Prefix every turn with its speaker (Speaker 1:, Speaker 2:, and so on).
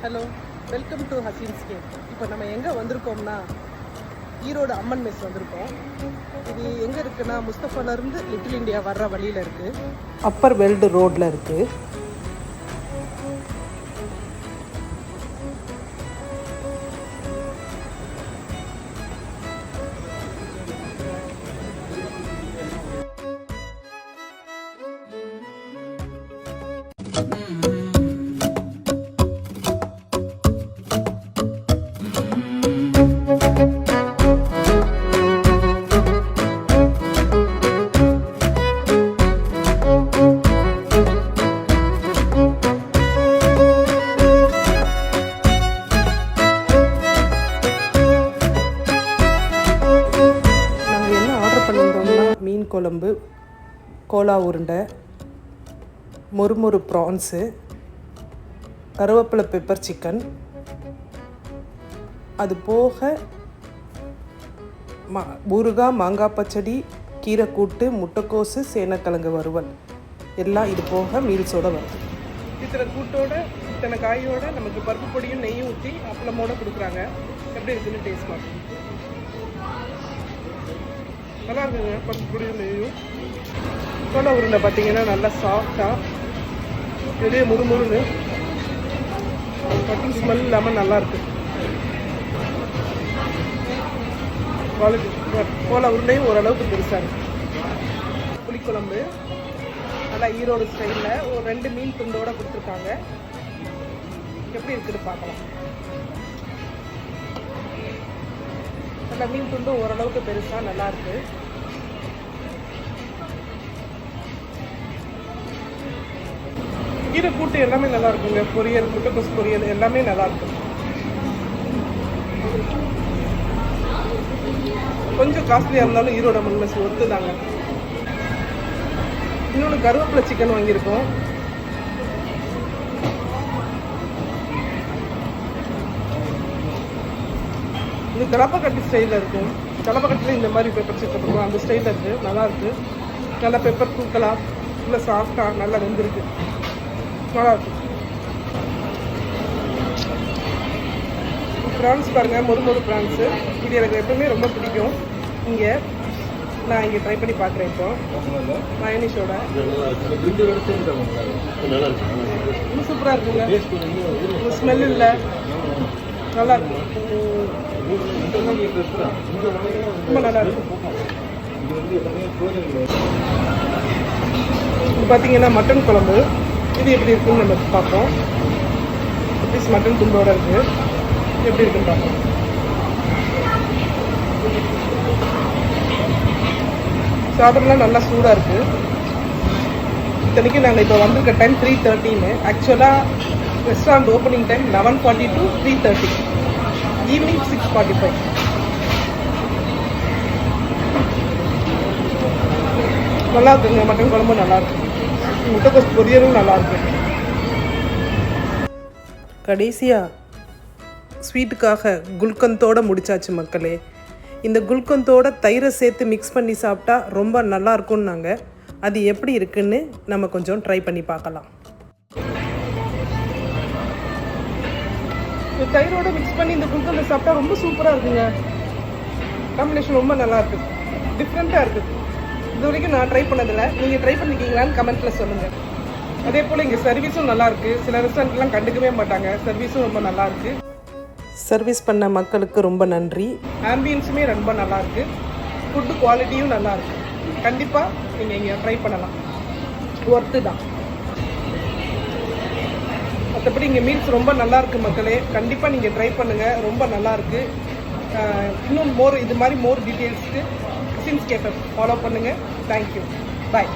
Speaker 1: Hello, welcome to Haseen's cat. இப்போ நம்ம எங்கே வந்திருக்கோம்னா ஈரோடு அம்மன் மெஸ் வந்திருக்கோம். இது எங்கே இருக்குன்னா முஸ்தஃபாலேருந்து லிட்டில் இந்தியா வர்ற வழியில் இருக்குது. அப்பர் வெல்டு ரோட்டில் இருக்குது. மீன் குழம்பு, கோலா உருண்டை, மொறுமொறு ப்ரான்ஸு, கருவேப்பிலை பெப்பர் சிக்கன், அது போக ஊறுகாய், மாங்காய் பச்சடி, கீரை கூட்டு, முட்டைக்கோசு, சேனக்கிழங்கு வறுவல் எல்லாம் இது போக மீல்ஸோடு வரும். இத்தனை கூட்டோட இத்தனை காயோட நமக்கு பருப்பு பொடியும் நெய்யும் ஊற்றி அப்பளமோடு கொடுக்குறாங்க. எப்படி இருக்குன்னு டேஸ்ட் பார்க்கணும். நல்லா இருக்குங்க. பருப்பு பொடியும் நெய்யும். கோலா உருண்டை பார்த்தீங்கன்னா நல்லா சாஃப்டாக வெளியே முறுமுறுன்னு பட்டும் ஸ்மெல் இல்லாமல் நல்லாயிருக்கு. கோலா உருண்டையும் ஓரளவுக்கு பெருசாக இருக்குது. புளிக்குழம்பு நல்லா ஈரோடு ஸ்டைலில் ஒரு 2 மீன் துண்டோடு கொடுத்துருக்காங்க. எப்படி இருக்குன்னு பார்க்கலாம். நல்லா மீன் துண்டு ஓரளவுக்கு பெருசாக நல்லாயிருக்கு. கீரை கூட்டு எல்லாமே நல்லா இருக்குங்க. பொரியல், முட்டைக்கோஸ் பொரியல் எல்லாமே நல்லா இருக்கும். கொஞ்சம் காஸ்ட்லியாக இருந்தாலும் ஈரோடு அம்மன் மெஸ் ஒத்துதாங்க. இன்னொன்று கருவேப்பிலை சிக்கன் வாங்கியிருக்கோம். இது தலப்பக்கட்டி ஸ்டைலில் இருக்கும். தலப்பக்கட்டில் இந்த மாதிரி பெப்பர் சிக்கன் இருக்கும். அந்த ஸ்டைலில் இருக்குது. நல்லாயிருக்கு. நல்லா பெப்பர் தூக்கலாம். நல்லா சாஃப்டாக நல்லா வெந்திருக்கு. நல்லாயிருக்கு. ப்ரான்ஸ் பாருங்கள், மொறு ப்ரான்ஸு. இது எனக்கு எப்பவுமே ரொம்ப பிடிக்கும். நான் இங்கே ட்ரை பண்ணி பார்க்குறேன். இப்போ மயனிஷோட இன்னும் சூப்பராக இருக்குங்க. ஸ்மெல் இல்லை, நல்லா இருக்கும். ரொம்ப நல்லா இருக்கும். இது பார்த்தீங்கன்னா மட்டன் குழம்பு. இது எப்படி இருக்குன்னு நம்ம பார்ப்போம். பீஸ் மட்டன் துண்டோடு இருக்குது. எப்படி இருக்குன்னு பார்ப்போம். சாதம்லாம் நல்லா சூடாக இருக்குது. இத்தனைக்கும் நாங்கள் இப்போ வந்திருக்க டைம் 3:30. ஆக்சுவலாக restaurant opening time 11:40 to 3:30. Evening 6:45. நல்லா இருக்குங்க. மட்டன் குழம்பும் நல்லாயிருக்கு. முட்டைக்கோஸ் பொரியலும் நல்லாயிருக்கு. கடைசியாக ஸ்வீட்டுக்காக குல்கந்தோடு முடிச்சாச்சு மக்களே. இந்த குல்கந்தோட தயிரை சேர்த்து மிக்ஸ் பண்ணி சாப்பிட்டா ரொம்ப நல்லா இருக்கும்னாங்க. அது எப்படி இருக்குன்னு நம்ம கொஞ்சம் ட்ரை பண்ணி பார்க்கலாம். இந்த தயிரோடு மிக்ஸ் பண்ணி இந்த குல்கந்தை சாப்பிட்டா ரொம்ப சூப்பராக இருக்குங்க. காம்பினேஷன் ரொம்ப நல்லா இருக்குது. டிஃப்ரெண்ட்டாக இருக்குது. இது வரைக்கும் நான் ட்ரை பண்ணதில்லை. நீங்கள் ட்ரை பண்ணிக்கிங்களான்னு கமெண்ட்டில் சொல்லுங்கள். அதே போல் இங்கே சர்வீஸும் நல்லாயிருக்கு. சில ரெஸ்டாரண்ட்லாம் கண்டுக்கவே மாட்டாங்க. சர்வீஸும் ரொம்ப நல்லாயிருக்கு. சர்வீஸ் பண்ண மக்களுக்கு ரொம்ப நன்றி. ஆம்பியன்ஸுமே ரொம்ப நல்லாயிருக்கு. ஃபுட்டு குவாலிட்டியும் நல்லாயிருக்கு. கண்டிப்பாக நீங்கள் இங்கே ட்ரை பண்ணலாம். ஒர்த்து தான். மற்றபடி இங்கே மீல்ஸ் ரொம்ப நல்லாயிருக்கு மக்களே. கண்டிப்பாக நீங்கள் ட்ரை பண்ணுங்கள். ரொம்ப நல்லாயிருக்கு. இன்னும் இது மாதிரி மோர் டீட்டெயில்ஸ்க்கு ஹசீன்ஸ் கேட்டை ஃபாலோ பண்ணுங்கள். தேங்க்யூ. பாய்.